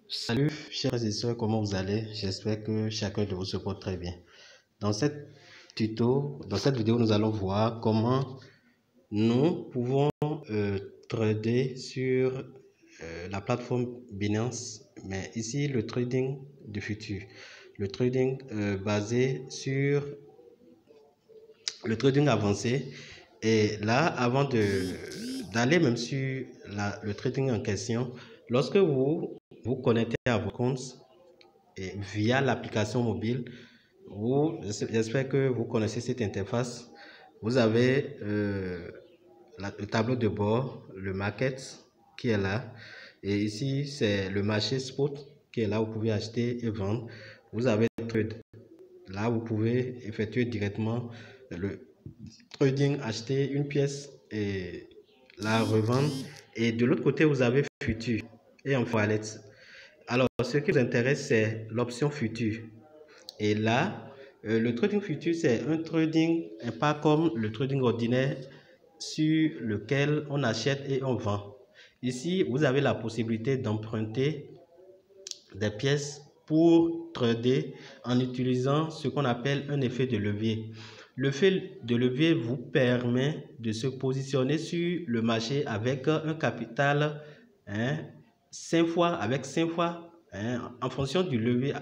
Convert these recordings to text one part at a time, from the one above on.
Salut chers et sœurs, comment vous allez? J'espère que chacun de vous se porte très bien. Dans dans cette vidéo, nous allons voir comment nous pouvons trader sur la plateforme Binance, mais ici le trading du futur, le trading basé sur le trading avancé. Et là, avant d'aller même sur le trading en question, lorsque vous vous connectez à vos comptes et via l'application mobile, j'espère que vous connaissez cette interface. Vous avez le tableau de bord, le market qui est là. Et ici, c'est le marché spot qui est là. Vous pouvez acheter et vendre. Vous avez trade. Là, vous pouvez effectuer directement le trading, acheter une pièce et la revendre. Et de l'autre côté, vous avez futur et en wallet. Alors, ce qui vous intéresse, c'est l'option futur. Et là, le trading futur, c'est un trading pas comme le trading ordinaire sur lequel on achète et on vend. Ici, vous avez la possibilité d'emprunter des pièces pour trader en utilisant ce qu'on appelle un effet de levier. L'effet de levier vous permet de se positionner sur le marché avec un capital 5 fois, en fonction du levier,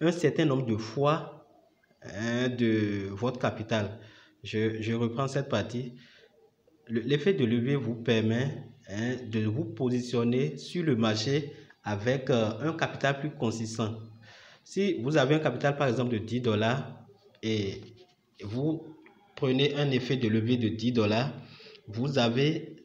un certain nombre de fois de votre capital. Je reprends cette partie. L'effet de levier vous permet de vous positionner sur le marché avec un capital plus consistant. Si vous avez un capital par exemple de 10 dollars et vous prenez un effet de levier de 10 dollars, vous aurez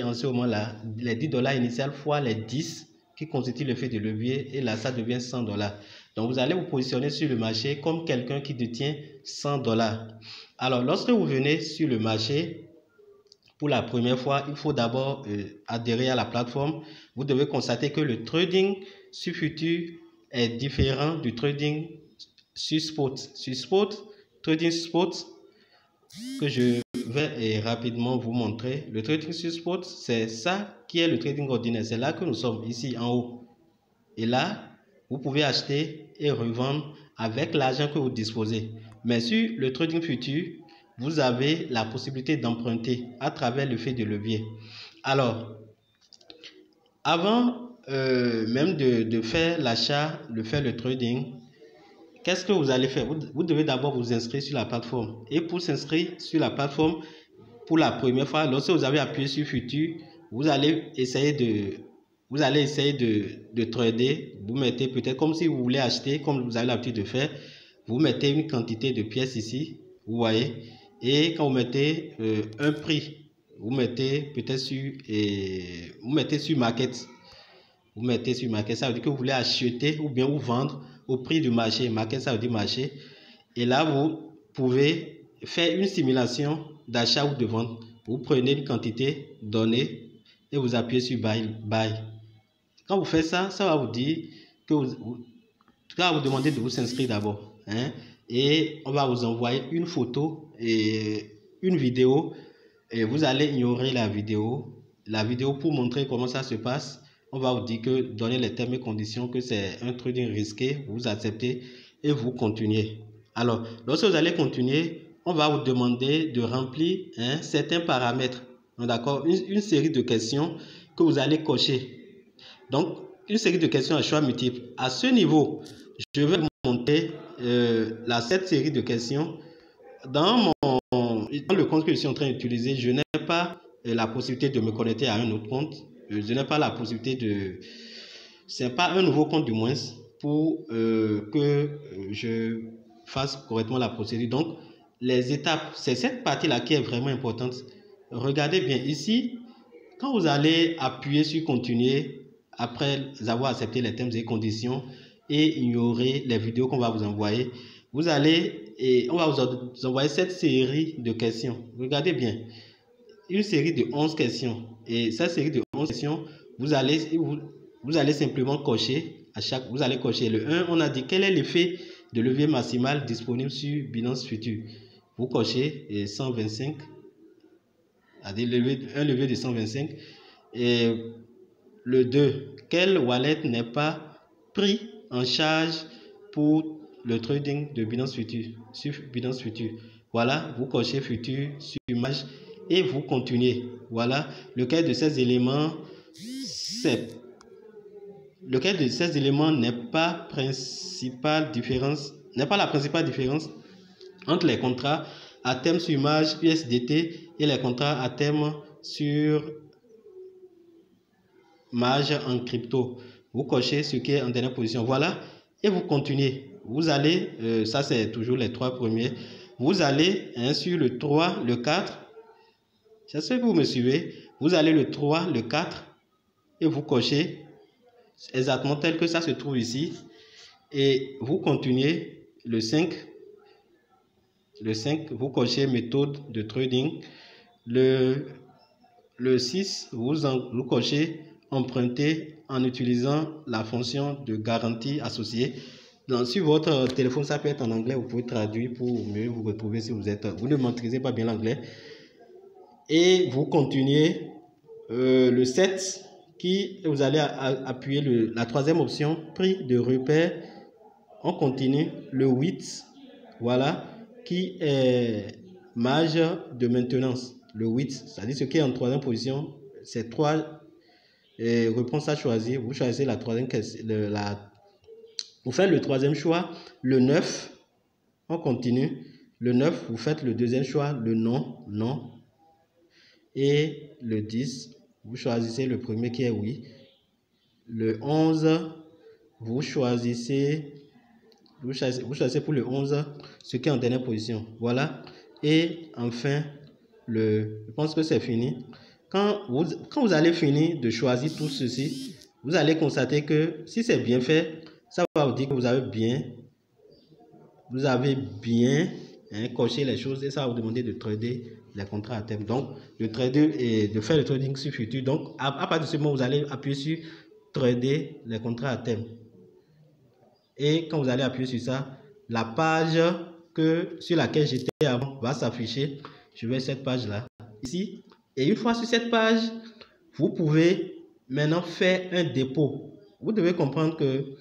en ce moment-là les 10 dollars initiales fois les 10 qui constituent l'effet de levier, et là ça devient 100 dollars. Donc vous allez vous positionner sur le marché comme quelqu'un qui détient 100 dollars. Alors lorsque vous venez sur le marché, pour la première fois, il faut d'abord adhérer à la plateforme. Vous devez constater que le trading sur futur est différent du trading sur spot. Sur spot, trading spot, que je vais rapidement vous montrer. Le trading sur spot, c'est ça qui est le trading ordinaire. C'est là que nous sommes, ici en haut. Et là, vous pouvez acheter et revendre avec l'argent que vous disposez. Mais sur le trading futur, vous avez la possibilité d'emprunter à travers l'effet de levier. Alors, avant même de faire l'achat, de faire le trading, qu'est-ce que vous allez faire? Vous devez d'abord vous inscrire sur la plateforme. Et pour s'inscrire sur la plateforme, pour la première fois, lorsque vous avez appuyé sur futur, vous allez essayer de trader. Vous mettez peut-être comme si vous voulez acheter, comme vous avez l'habitude de faire, vous mettez une quantité de pièces ici, vous voyez, et quand vous mettez un prix, vous mettez peut-être sur market. Vous mettez sur market, ça veut dire que vous voulez acheter ou bien vous vendre au prix du marché. Market, ça veut dire marché. Et là, vous pouvez faire une simulation d'achat ou de vente. Vous prenez une quantité donnée et vous appuyez sur buy. Quand vous faites ça, ça va vous dire que ça va vous demander de vous inscrire d'abord. Et on va vous envoyer une photo et une vidéo. Et vous allez ignorer la vidéo. La vidéo pour montrer comment ça se passe. On va vous dire que donner les termes et conditions, que c'est un trading risqué, vous acceptez et vous continuez. Alors, lorsque vous allez continuer, on va vous demander de remplir certains paramètres. D'accord? Une série de questions que vous allez cocher. Donc, une série de questions à choix multiples. À ce niveau, je vais vous montrer cette série de questions. Dans le compte que je suis en train d'utiliser, je n'ai pas la possibilité de me connecter à un autre compte. Je n'ai pas la possibilité de... C'est pas un nouveau compte du moins pour que je fasse correctement la procédure. Donc, les étapes, c'est cette partie-là qui est vraiment importante. Regardez bien ici, quand vous allez appuyer sur continuer, après avoir accepté les termes et conditions et ignorer les vidéos qu'on va vous envoyer, on va vous envoyer cette série de questions. Regardez bien, une série de 11 questions. Et cette série de 11 questions, vous allez simplement cocher vous allez cocher le 1. On a dit quel est l'effet de levier maximal disponible sur Binance Future. Vous cochez 125, un levier de 125. Et le 2. Quel wallet n'est pas pris en charge pour le trading de Binance Future, sur Binance Future? Voilà, vous cochez Future sur image et vous continuez. Voilà, lequel de ces éléments n'est pas la principale différence entre les contrats à terme sur image USDT et les contrats à terme sur marge en crypto. Vous cochez ce qui est en dernière position. Voilà, et vous continuez. Vous allez, ça c'est toujours les 3 premiers. Vous allez sur le 3, le 4. J'espère que vous me suivez. Vous allez le 3, le 4 et vous cochez exactement tel que ça se trouve ici. Et vous continuez le 5. Le 5, vous cochez méthode de trading. Le 6, vous cochez emprunter en utilisant la fonction de garantie associée. Donc, sur votre téléphone, ça peut être en anglais, vous pouvez traduire pour mieux vous retrouver si vous ne maîtrisez pas bien l'anglais. Et vous continuez le 7, qui vous allez appuyer la troisième option, prix de repère. On continue le 8, voilà, qui est marge de maintenance. Le 8, c'est-à-dire ce qui est en troisième position, c'est 3 réponses à choisir. Vous choisissez la troisième, vous faites le troisième choix. Le 9, on continue. Le 9, vous faites le deuxième choix, le non, non. Et le 10, vous choisissez le premier qui est oui. Le 11, vous choisissez pour le 11 ce qui est en dernière position. Voilà. Et enfin, je pense que c'est fini. Quand vous allez finir de choisir tout ceci, vous allez constater que si c'est bien fait, ça va vous dire que vous avez bien coché les choses et ça va vous demander de trader les contrats à terme. Donc, de faire le trading sur futur. Donc, à partir de ce moment, vous allez appuyer sur trader les contrats à terme. Et quand vous allez appuyer sur ça, la page sur laquelle j'étais avant va s'afficher. Je vais cette page-là, ici. Et une fois sur cette page, vous pouvez maintenant faire un dépôt. Vous devez comprendre que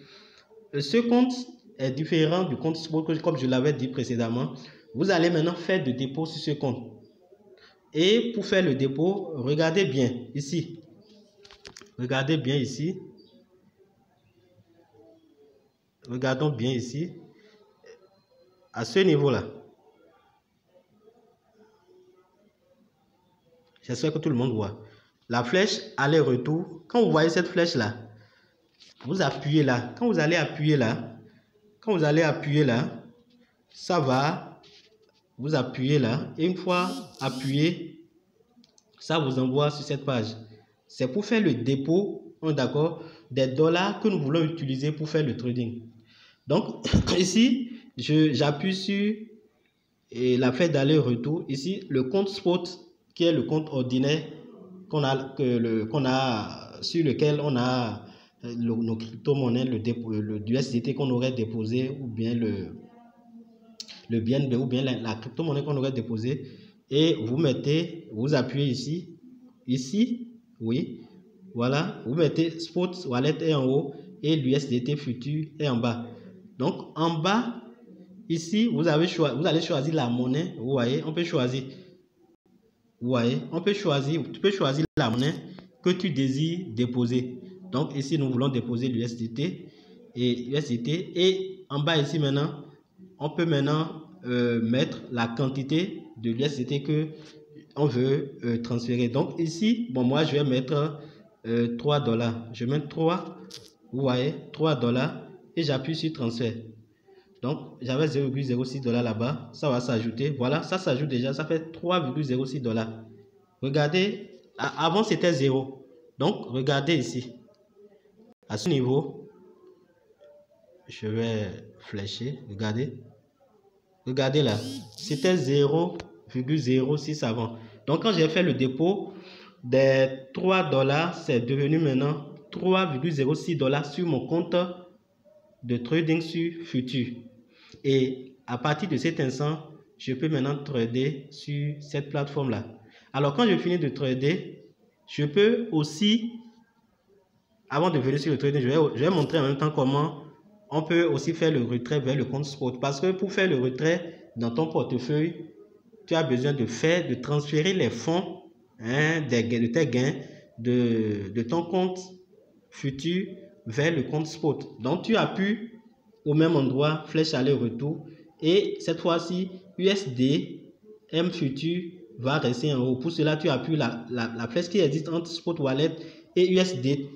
ce compte est différent du compte spot, comme je l'avais dit précédemment. Vous allez maintenant faire de dépôt sur ce compte. Et pour faire le dépôt, regardez bien ici. Regardez bien ici. Regardons bien ici. À ce niveau-là. J'espère que tout le monde voit. La flèche aller-retour. Quand vous voyez cette flèche-là, vous appuyez là. Quand vous allez appuyer là, ça va. Vous appuyez là. Et une fois appuyé, ça vous envoie sur cette page. C'est pour faire le dépôt, d'accord, des dollars que nous voulons utiliser pour faire le trading. Donc, ici, j'appuie sur la flèche d'aller-retour. Ici, le compte spot, qui est le compte ordinaire sur lequel on a nos crypto-monnaies, le USDT qu'on aurait déposé, ou bien le BNB, ou bien la crypto-monnaie qu'on aurait déposé. Et vous appuyez ici, oui, voilà, vous mettez spot wallet est en haut et l'USDT futur est en bas. Donc en bas, ici, vous allez choisir la monnaie. Vous voyez, on peut choisir. Vous voyez, tu peux choisir la monnaie que tu désires déposer. Donc ici, nous voulons déposer l'USDT et en bas ici maintenant, on peut maintenant mettre la quantité de l'USDT que on veut transférer. Donc ici, bon, moi je vais mettre 3 $. Je mets 3, vous voyez, 3 $ et j'appuie sur transfert. Donc j'avais 0,06 $ là-bas, ça va s'ajouter. Voilà, ça s'ajoute déjà, ça fait 3,06 $. Regardez, avant c'était 0. Donc regardez ici, à ce niveau, je vais flécher, regardez là, c'était 0,06 avant. Donc quand j'ai fait le dépôt des 3 $, c'est devenu maintenant 3,06 $ sur mon compte de trading sur futur. Et à partir de cet instant, je peux maintenant trader sur cette plateforme là. Alors quand je finis de trader, je peux aussi avant de venir sur le trading, je vais montrer en même temps comment on peut aussi faire le retrait vers le compte spot. Parce que pour faire le retrait dans ton portefeuille, tu as besoin de transférer les fonds de tes gains de ton compte futur vers le compte spot. Donc, tu appuies au même endroit, flèche aller-retour. Et cette fois-ci, USD M futur va rester en haut. Pour cela, tu appuies la flèche qui existe entre spot wallet et USD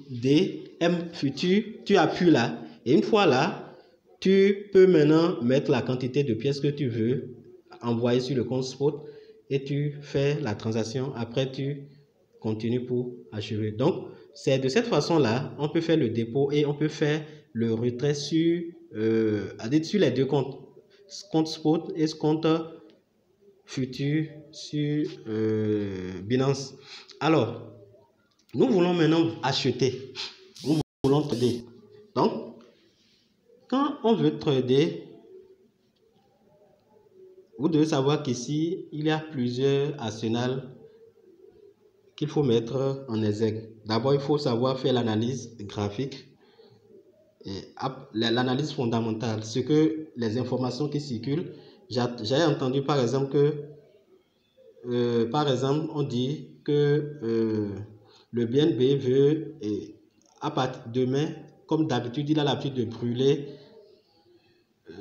M futur. Tu appuies là. Et une fois là, tu peux maintenant mettre la quantité de pièces que tu veux envoyer sur le compte spot et tu fais la transaction. Après, tu continues pour achever. Donc, c'est de cette façon-là, on peut faire le dépôt et on peut faire le retrait sur les deux comptes, compte spot et compte futur sur Binance. Alors, nous voulons maintenant acheter. Nous voulons trader. Donc, quand on veut trader, vous devez savoir qu'ici, il y a plusieurs arsenals qu'il faut mettre en exergue. D'abord, il faut savoir faire l'analyse graphique, l'analyse fondamentale, ce que les informations qui circulent. J'ai entendu par exemple que, on dit que le BNB veut, à partir de demain, comme d'habitude, il a l'habitude de brûler.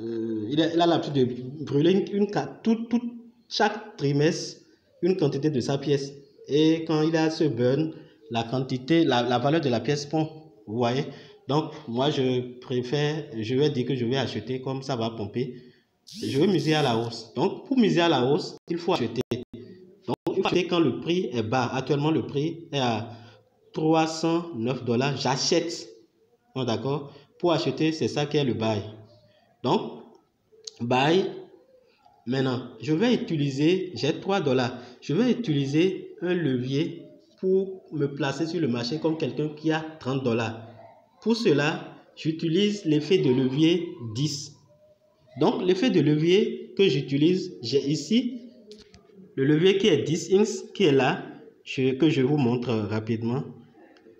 Il a l'habitude de brûler chaque trimestre une quantité de sa pièce. Et quand il a ce burn, la valeur de la pièce pompe. Vous voyez? Donc, moi, je vais dire que je vais acheter comme ça va pomper. Je vais miser à la hausse. Donc, pour miser à la hausse, il faut acheter. Donc, il faut acheter quand le prix est bas. Actuellement, le prix est à $309. J'achète. Bon, d'accord? Pour acheter, c'est ça qui est le buy. Donc, buy. Maintenant, j'ai $3. Je vais utiliser un levier pour me placer sur le marché comme quelqu'un qui a $30. Pour cela, j'utilise l'effet de levier 10. Donc, l'effet de levier que j'utilise, j'ai ici le levier qui est 10x, qui est là, que je vous montre rapidement.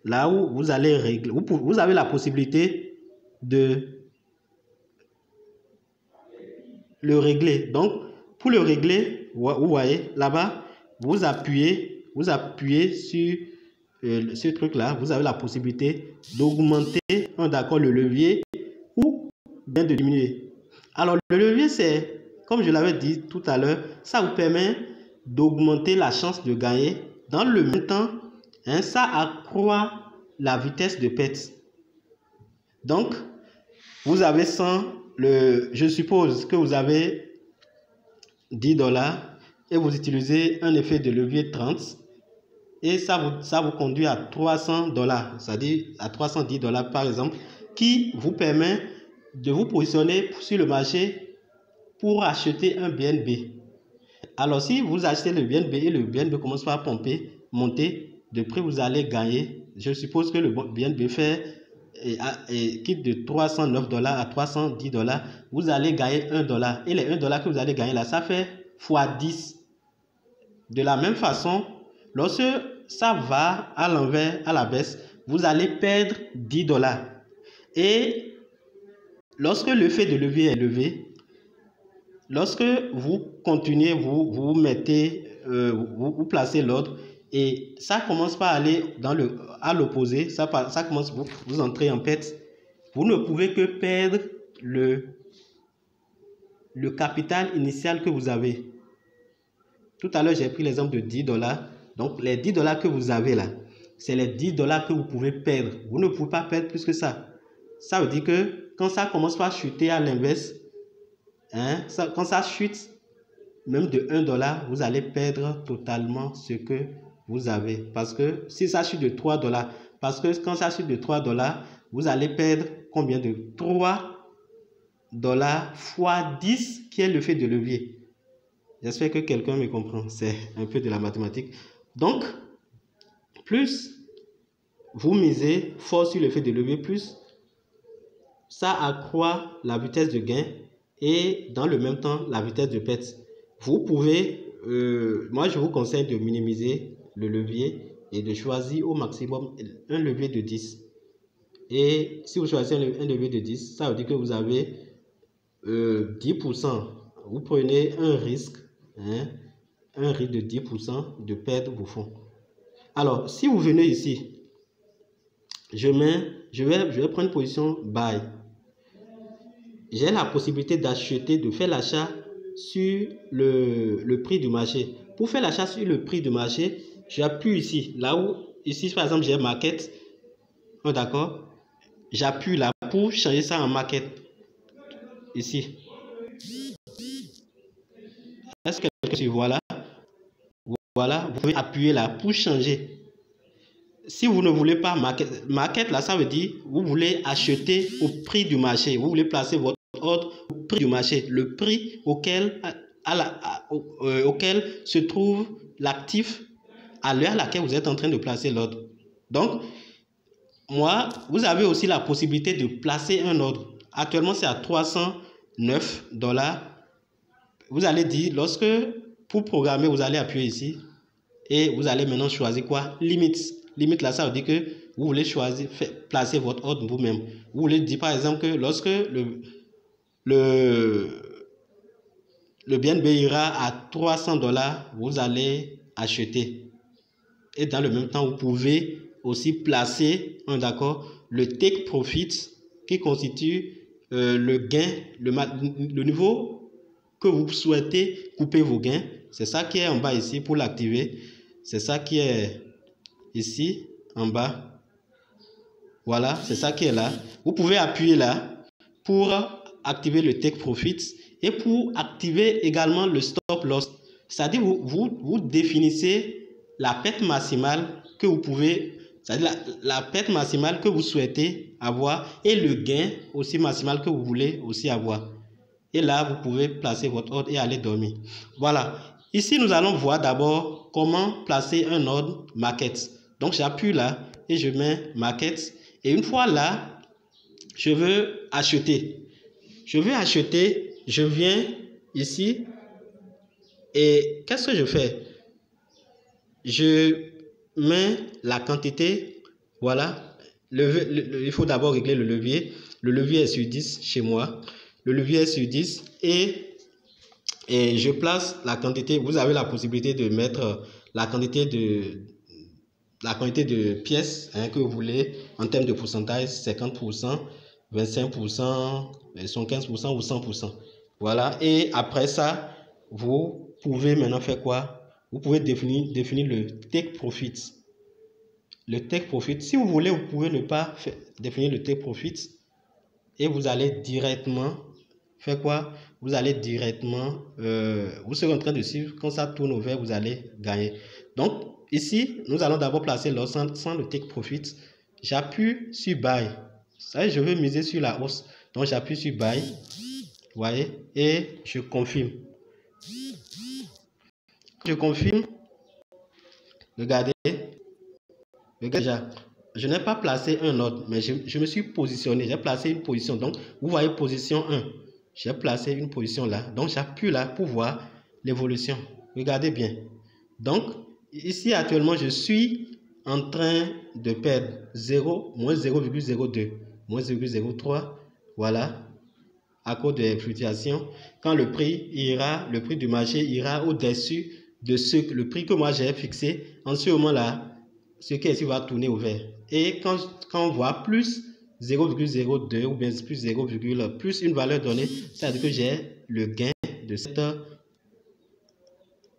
Là où vous allez régler, vous avez la possibilité de le régler. Donc, pour le régler, vous voyez là-bas, vous appuyez sur ce truc-là. Vous avez la possibilité d'augmenter, d'accord, le levier ou bien de diminuer. Alors, le levier, c'est, comme je l'avais dit tout à l'heure, ça vous permet d'augmenter la chance de gagner. Dans le même temps, ça accroît la vitesse de perte. Donc, vous avez 100, je suppose que vous avez $10 et vous utilisez un effet de levier 30 et ça vous conduit à $300, c'est-à-dire à $310 par exemple, qui vous permet de vous positionner sur le marché pour acheter un BNB. Alors, si vous achetez le BNB et le BNB commence à pomper, monter, de prix vous allez gagner. Je suppose que le BNB fait quitte de $309 à $310, vous allez gagner $1. Et les $1 que vous allez gagner là, ça fait x10. De la même façon, lorsque ça va à l'envers, à la baisse, vous allez perdre $10. Et lorsque l'effet de levier est levé, lorsque vous continuez, vous mettez, vous placez l'ordre et ça commence par aller à l'opposé, ça commence, vous entrez en perte, vous ne pouvez que perdre le capital initial que vous avez. Tout à l'heure, j'ai pris l'exemple de $10. Donc, les $10 que vous avez là, c'est les $10 que vous pouvez perdre. Vous ne pouvez pas perdre plus que ça. Ça veut dire que quand ça commence par chuter à l'inverse, quand ça chute, même de $1, vous allez perdre totalement ce que vous avez. Parce que si ça chute de $3, parce que quand ça chute de $3, vous allez perdre combien de $3 fois 10 qui est l'effet de levier. J'espère que quelqu'un me comprend. C'est un peu de la mathématique. Donc, plus vous misez fort sur l'effet de levier, plus ça accroît la vitesse de gain et dans le même temps la vitesse de perte. Vous pouvez, moi je vous conseille de minimiser le levier et de choisir au maximum un levier de 10. Et si vous choisissez un levier de 10, ça veut dire que vous avez 10%. Vous prenez un risque, hein, un risque de 10% de perdre vos fonds. Alors, si vous venez ici, je vais prendre une position buy. J'ai la possibilité d'acheter, de faire l'achat sur le prix du marché. Pour faire l'achat sur le prix du marché, j'appuie ici. Là où, ici par exemple, j'ai market. Oh, d'accord. J'appuie là pour changer ça en market. Ici. Est-ce que voilà? Voilà, vous pouvez appuyer là pour changer. Si vous ne voulez pas market là, ça veut dire vous voulez acheter au prix du marché. Vous voulez placer votre ordre au prix du marché, le prix auquel se trouve l'actif à l'heure à laquelle vous êtes en train de placer l'ordre. Donc, vous avez aussi la possibilité de placer un ordre. Actuellement, c'est à $309. Vous allez dire, pour programmer, vous allez appuyer ici et vous allez maintenant choisir quoi? Limite. Limite là, ça veut dire que vous voulez placer votre ordre vous-même. Vous voulez dire par exemple que lorsque le BNB ira à $300, vous allez acheter. Et dans le même temps, vous pouvez aussi placer le take profit qui constitue le gain, le niveau que vous souhaitez couper vos gains. C'est ça qui est en bas ici pour l'activer. C'est ça qui est ici en bas. Voilà, c'est ça qui est là. Vous pouvez appuyer là pour activer le take profit et pour activer également le stop loss. C'est-à-dire vous définissez la perte maximale que vous pouvez, c'est-à-dire la perte maximale que vous souhaitez avoir et le gain aussi maximal que vous voulez aussi avoir. Et là, vous pouvez placer votre ordre et aller dormir. Voilà. Ici, nous allons voir d'abord comment placer un ordre market. Donc, j'appuie là et je mets market. Et une fois là, je veux acheter. Je viens ici et qu'est-ce que je fais? Je mets la quantité, voilà. Il faut d'abord régler le levier. Le levier est sur 10 chez moi. Le levier est sur 10 et je place la quantité. Vous avez la possibilité de mettre la quantité de pièces que vous voulez en termes de pourcentage, 50%, 25%, 75% ou 100%. Voilà. Et après ça, vous pouvez maintenant faire quoi? Vous pouvez définir le take profit. Le take profit, si vous voulez, vous pouvez ne pas définir le take profit et vous allez directement faire quoi? Vous allez directement, vous serez en train de suivre, quand ça tourne au vert, vous allez gagner. Donc, ici, nous allons d'abord placer l'ordre sans le take profit. J'appuie sur buy. Ça, je veux miser sur la hausse. Donc, j'appuie sur buy. Vous voyez? Et je confirme. Je confirme. Regardez. Déjà, je n'ai pas placé un ordre, mais je me suis positionné. J'ai placé une position. Donc, vous voyez position 1. J'ai placé une position là. Donc, j'appuie là pour voir l'évolution. Regardez bien. Donc, ici, actuellement, je suis en train de perdre moins 0,02, moins 0,03. Voilà. À cause des fluctuations. Quand le prix du marché ira au-dessus de le prix que moi j'ai fixé, en ce moment-là, ce qui est ici va tourner au vert. Et quand on voit plus 0,02 ou bien plus 0, plus une valeur donnée, c'est-à-dire que j'ai le gain de cette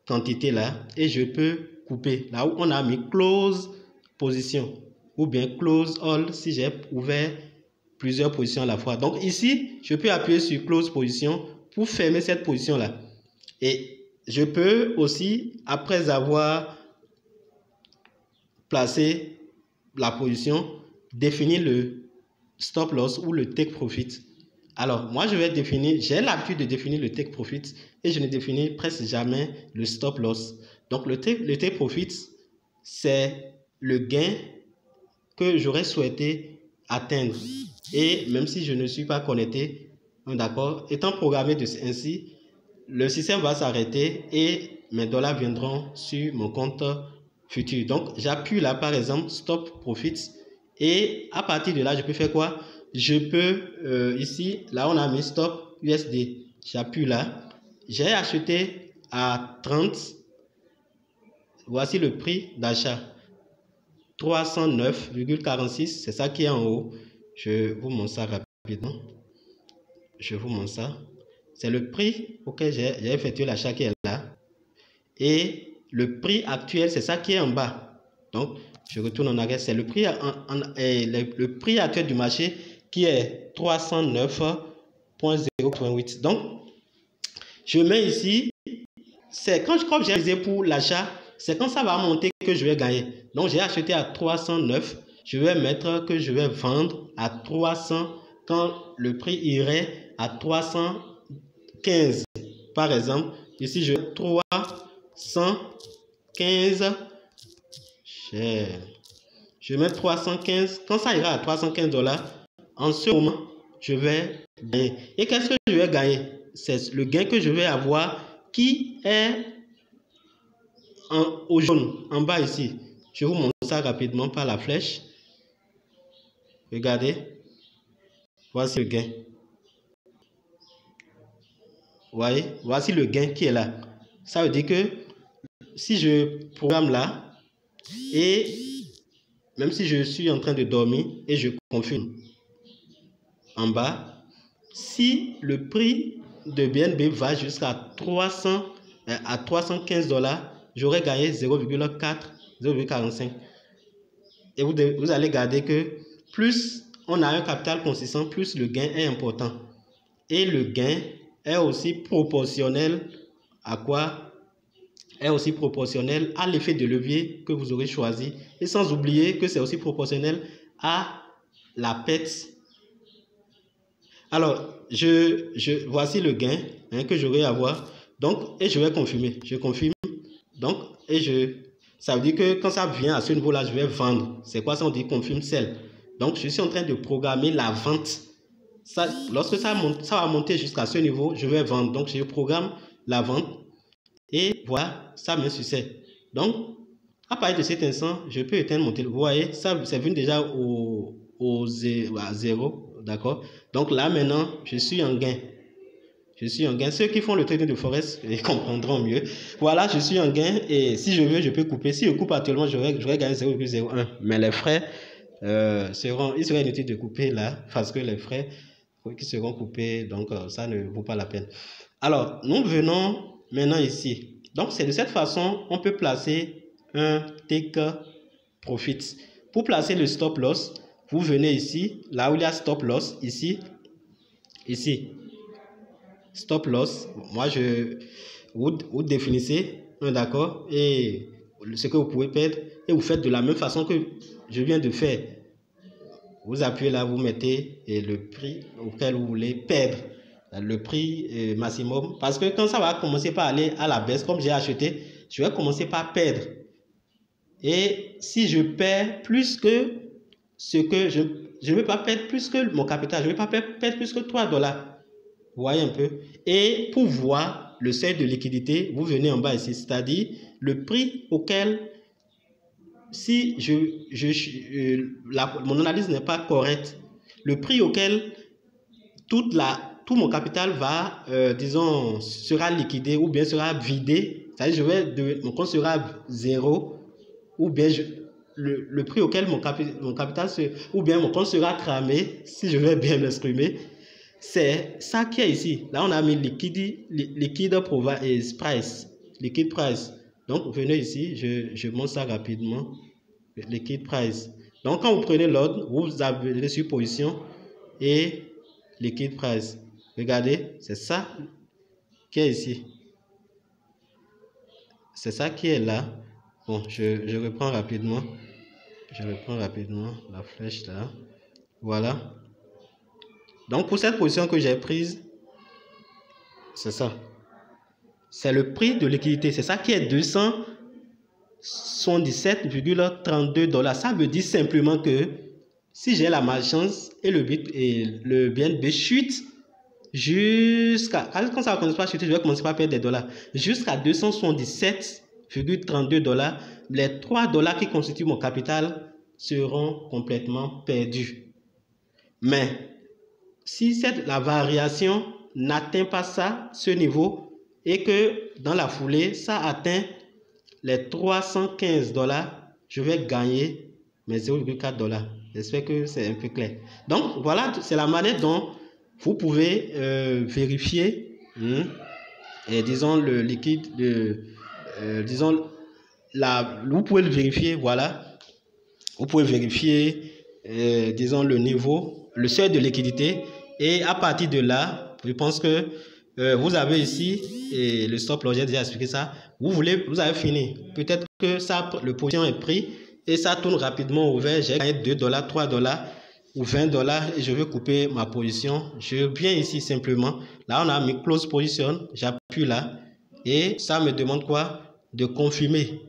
quantité-là et je peux couper. Là où on a mis close position ou bien close all si j'ai ouvert plusieurs positions à la fois. Donc ici, je peux appuyer sur close position pour fermer cette position-là. Et je peux aussi, après avoir placé la position, définir le stop loss ou le take profit. Alors, moi, j'ai l'habitude de définir le take profit et je ne définis presque jamais le stop loss. Donc, le take profit, c'est le gain que j'aurais souhaité atteindre. Et même si je ne suis pas connecté, d'accord, étant programmé ainsi, le système va s'arrêter et mes dollars viendront sur mon compte futur. Donc, j'appuie là, par exemple, stop profit Et à partir de là, je peux faire quoi? Je peux, ici, là on a mis stop USD. J'appuie là. J'ai acheté à 30. Voici le prix d'achat. 309,46. C'est ça qui est en haut. Je vous montre ça rapidement. Je vous montre ça. C'est le prix auquel j'ai effectué l'achat qui est là. Et le prix actuel, c'est ça qui est en bas. Donc, je retourne en arrière. C'est le prix, le prix actuel du marché qui est 309,088. Donc, je mets ici, c'est quand j'ai visé pour l'achat, c'est quand ça va monter que je vais gagner. Donc, j'ai acheté à 309. Je vais mettre que je vais vendre à 300 quand le prix irait à 315. Par exemple, ici, je vais 315. Je mets 315. Quand ça ira à 315 $, en ce moment, je vais gagner. Et qu'est-ce que je vais gagner? C'est le gain que je vais avoir qui est au jaune, en bas ici. Je vous montre ça rapidement par la flèche. Regardez. Voici le gain. Vous voyez? Voici le gain qui est là. Ça veut dire que si je programme là, et même si je suis en train de dormir et je confirme en bas, si le prix de BNB va jusqu'à 315 $, j'aurais gagné 0,45. Et vous allez garder que plus on a un capital consistant, plus le gain est important. Et le gain est aussi proportionnel à quoi? Est aussi proportionnel à l'effet de levier que vous aurez choisi. Et sans oublier que c'est aussi proportionnel à la perte. Alors, voici le gain que j'aurai à avoir. Donc, et je vais confirmer. Je confirme. Donc, ça veut dire que quand ça vient à ce niveau-là, je vais vendre. C'est quoi ça? On dit confirme sell. Donc, je suis en train de programmer la vente. Lorsque ça va monter jusqu'à ce niveau, je vais vendre. Donc, je programme la vente. Et voilà, ça me succède. Donc, à partir de cet instant, je peux éteindre mon téléphone. Vous voyez, ça, c'est venu déjà à 0. D'accord? Donc là, maintenant, je suis en gain. Je suis en gain. Ceux qui font le trading de Forex, ils comprendront mieux. Voilà, je suis en gain. Et si je veux, je peux couper. Si je coupe actuellement, j'aurais gagné 0,01. Mais les frais il serait inutile de couper là. Parce que les frais qui seront coupés, donc ça ne vaut pas la peine. Alors, nous venons maintenant ici. Donc, c'est de cette façon, on peut placer un take profit. Pour placer le stop loss, vous venez ici, là où il y a stop loss, ici, stop loss. Moi, vous définissez, d'accord, et ce que vous pouvez perdre, et vous faites de la même façon que je viens de faire. Vous appuyez là, vous mettez le prix auquel vous voulez perdre, le prix maximum, parce que quand ça va commencer par aller à la baisse, comme j'ai acheté, je vais commencer par perdre. Et si je perds plus que ce que je ne vais pas perdre plus que mon capital, je ne vais pas perdre plus que 3 $. Vous voyez un peu? Et pour voir le seuil de liquidité, vous venez en bas ici, c'est-à-dire le prix auquel, si mon analyse n'est pas correcte, le prix auquel tout mon capital va, disons, sera liquidé ou bien sera vidé, c'est-à-dire mon compte sera 0, ou bien le prix auquel mon capital ou bien mon compte sera cramé, si je vais bien m'exprimer, c'est ça qui est ici. Là, on a mis liquide price. Liquid price. Donc, venez ici, je montre ça rapidement. Liquid price. Donc, quand vous prenez l'ordre, vous avez sur position et liquid price. Regardez, c'est ça qui est ici. C'est ça qui est là. Bon, je reprends rapidement. Je reprends rapidement la flèche là. Voilà. Donc, pour cette position que j'ai prise, c'est ça. C'est le prix de liquidité. C'est ça qui est 277,32 $. Ça veut dire simplement que si j'ai la malchance et le BNB chute jusqu'à... Quand ça va commencer par chuter, je vais commencer par perdre des dollars. Jusqu'à 277,32 $. Les 3 $ qui constituent mon capital seront complètement perdus. Mais si la variation n'atteint pas ce niveau et que dans la foulée, ça atteint les 315 $, je vais gagner mes 0,4 $. J'espère que c'est un peu clair. Donc, voilà, c'est la manière dont vous pouvez vérifier, disons, le liquide, vous pouvez le vérifier, voilà. Vous pouvez vérifier, disons, le niveau, le seuil de liquidité. Et à partir de là, je pense que vous avez ici, et le stop loss, j'ai déjà expliqué ça. Vous avez fini. Peut-être que le position est pris et ça tourne rapidement au vert. J'ai gagné 2 $, 3 $ ou 20 $ et je veux couper ma position. Je viens ici simplement. Là, on a mis close position. J'appuie là et ça me demande quoi? De confirmer.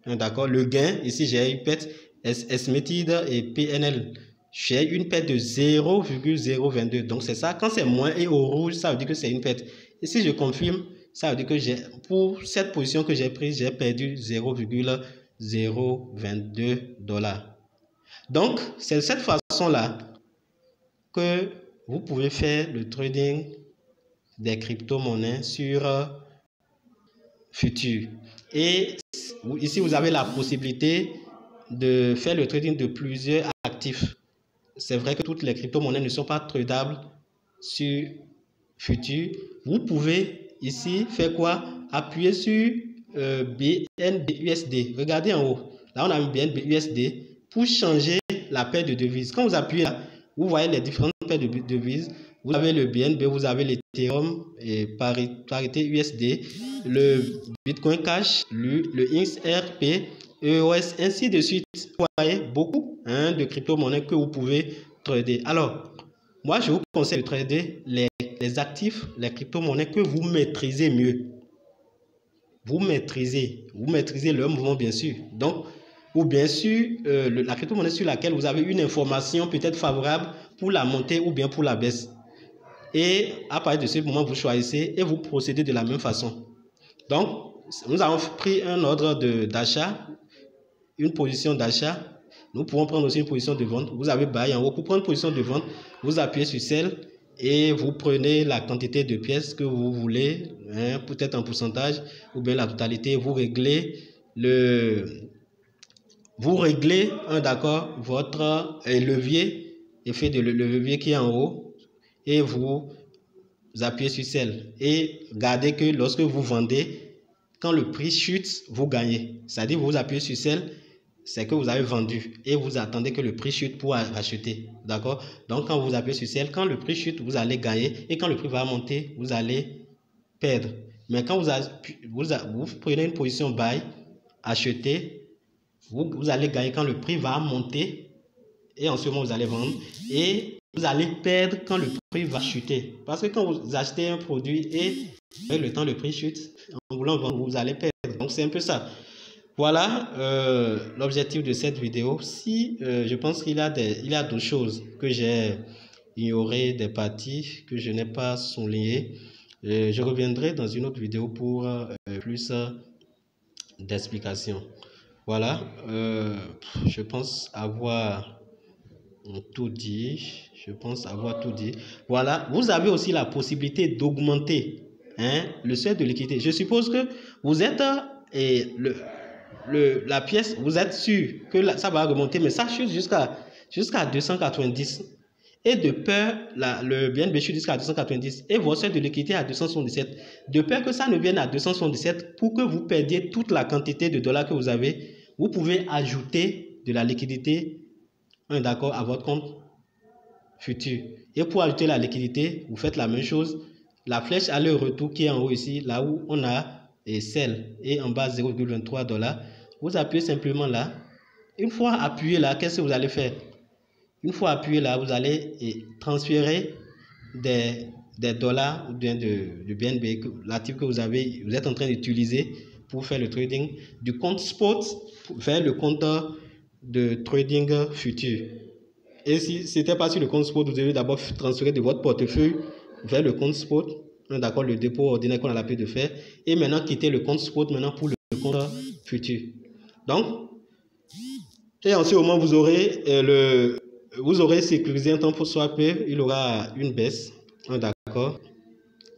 D'accord? Le gain, ici, j'ai une perte estimated et PNL. J'ai une perte de 0,022. Donc, c'est ça. Quand c'est moins et au rouge, ça veut dire que c'est une perte. Et si je confirme, ça veut dire que pour cette position que j'ai prise, j'ai perdu 0,022 $. Donc, c'est de cette façon-là que vous pouvez faire le trading des crypto-monnaies sur futur. Et ici, vous avez la possibilité de faire le trading de plusieurs actifs. C'est vrai que toutes les crypto-monnaies ne sont pas tradables sur futur. Vous pouvez ici faire quoi? Appuyer sur BNBUSD. Regardez en haut. Là, on a mis BNBUSD pour changer la paire de devises. Quand vous appuyez là, vous voyez les différentes paires de devises. Vous avez le BNB, vous avez l'Ethereum et parité USD, le Bitcoin Cash, le XRP, EOS, ainsi de suite. Vous voyez beaucoup de crypto-monnaies que vous pouvez trader. Alors, moi, je vous conseille de trader les actifs, les crypto-monnaies que vous maîtrisez mieux. Vous maîtrisez leur mouvement, bien sûr. Donc, ou bien sûr, la crypto-monnaie sur laquelle vous avez une information peut-être favorable pour la montée ou bien pour la baisse. Et à partir de ce moment, vous choisissez et vous procédez de la même façon. Donc, nous avons pris un ordre d'achat, une position d'achat. Nous pouvons prendre aussi une position de vente. Vous avez buy en haut. Pour prendre une position de vente, vous appuyez sur sell et vous prenez la quantité de pièces que vous voulez, peut-être en pourcentage ou bien la totalité. Vous réglez d'accord, votre levier, effet de levier qui est en haut, et vous appuyez sur sell. Et gardez que lorsque vous vendez, quand le prix chute, vous gagnez. C'est-à-dire vous appuyez sur sell, c'est que vous avez vendu et vous attendez que le prix chute pour acheter. D'accord? Donc, quand vous appuyez sur sell, quand le prix chute, vous allez gagner et quand le prix va monter, vous allez perdre. Mais quand vous prenez une position buy, acheter, vous allez gagner quand le prix va monter et en ce moment, vous allez vendre et vous allez perdre quand le prix va chuter. Parce que quand vous achetez un produit et avec le temps, le prix chute, en voulant vendre, vous allez perdre. Donc, c'est un peu ça. Voilà l'objectif de cette vidéo. Si je pense qu'il y a d'autres choses que j'ai ignorées, des parties que je n'ai pas soulignées, je reviendrai dans une autre vidéo pour plus d'explications. Voilà, je pense avoir tout dit. Voilà, vous avez aussi la possibilité d'augmenter le seuil de liquidité. Je suppose que vous êtes la pièce, vous êtes sûr que ça va remonter, mais ça chute jusqu'à 290. Et de peur, le BNB chute jusqu'à 290 et votre seuil de liquidité à 277. De peur que ça ne vienne à 277, pour que vous perdiez toute la quantité de dollars que vous avez, vous pouvez ajouter de la liquidité, d'accord, à votre compte futur. Et pour ajouter la liquidité, vous faites la même chose. La flèche aller-retour qui est en haut ici, là où on a sell et en bas 0,23 $, vous appuyez simplement là. Une fois appuyé là, qu'est-ce que vous allez faire? Une fois appuyé là, vous allez transférer des dollars ou bien du BNB, l'actif que vous êtes en train d'utiliser pour faire le trading, du compte spot vers le compte de trading futur. Et si ce n'était pas sur le compte spot, vous devez d'abord transférer de votre portefeuille vers le compte spot, d'accord, le dépôt ordinaire qu'on a l'habitude de faire, et maintenant quitter le compte spot maintenant pour le compte futur. Donc, Et en ce moment, vous aurez sécurisé un temps pour swapper, il aura une baisse, d'accord.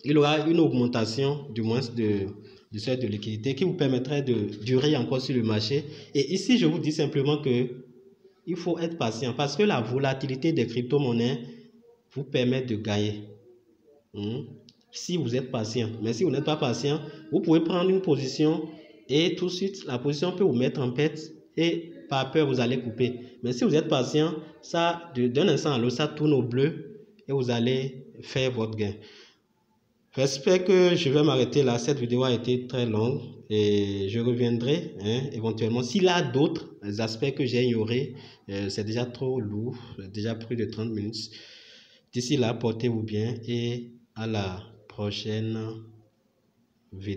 Il aura une augmentation du moins du seuil de liquidité qui vous permettrait de durer encore sur le marché. Et ici, je vous dis simplement que il faut être patient parce que la volatilité des crypto-monnaies vous permet de gagner. Si vous êtes patient. Mais si vous n'êtes pas patient, vous pouvez prendre une position et tout de suite, la position peut vous mettre en perte et par peur, vous allez couper. Mais si vous êtes patient, ça, d'un instant à l'autre, ça tourne au bleu et vous allez faire votre gain. J'espère que je vais m'arrêter là. Cette vidéo a été très longue et je reviendrai éventuellement. S'il y a d'autres aspects que j'ai ignorés, c'est déjà trop lourd, déjà plus de 30 minutes. D'ici là, portez-vous bien et à la prochaine vidéo.